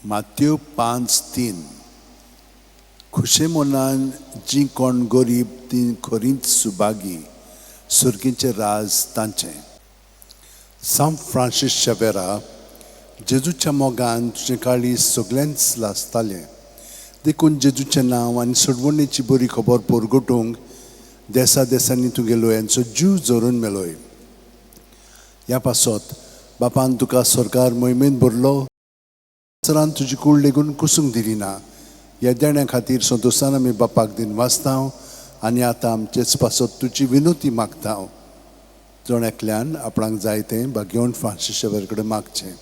Matthew 5:3 खुशे मोनान जी कोण गरीब ती खोरींत सुबागी सुर्गींचे राज तांचे. सांत फ्रांसीस शावेरा जेजूच्या मोगान तुझे काळी सगळ्यांच लासताले देखून जेजूचें नांव आनी सोडवणेची बरी खबर परगटूंक देसा देसांनी तुगेलो यांचो जीव जोरून मेलोय. ह्या पासत बापान तुका सरकार मोहिमेन भरलो सरान तुजी कूड लेगून कुसूंक दिली ना. ह्या देण्या खातीर संतोशान आमी बापाक दिन वाचतांव आनी आतां आमचेच पासत तुजी विनोती मागतांव. जण एकल्यान आपणाक जाय तें भाग्यवन फ्रांसीस शावेर कडेन मागचें.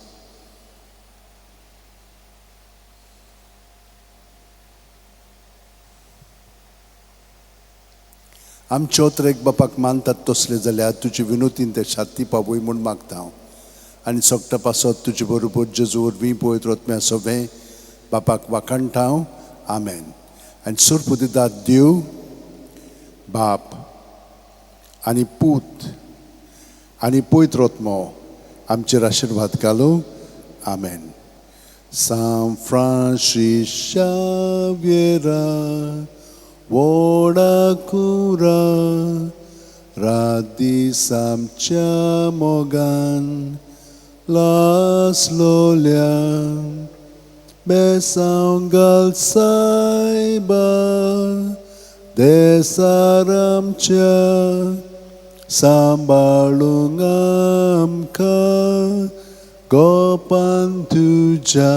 आमचे ओत्रेक बापाक मानतात तसले जाल्यार तुजी विनोतीन ते शांती पावय म्हूण मागतांव आनी सोगटा पासत तुजे बरोबर जेजू वरवीं पळयत रत्म्या सवें बापाक वाखाणटाव. आमेन. आनी सुर्प दितात देव बाप आनी पूत आनी पळयत रत्मो आमचेर आशिर्वाद घालो. आमेन. San Francis Xaviera Woda cura radis amcia mogan las lolia Besanv saiba desaramcia sambalung amka gopan tuja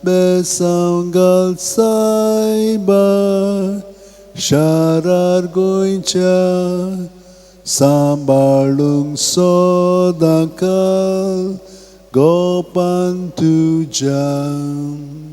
Besanv saiba sharar goincha sambalung sodakal gopan tuja.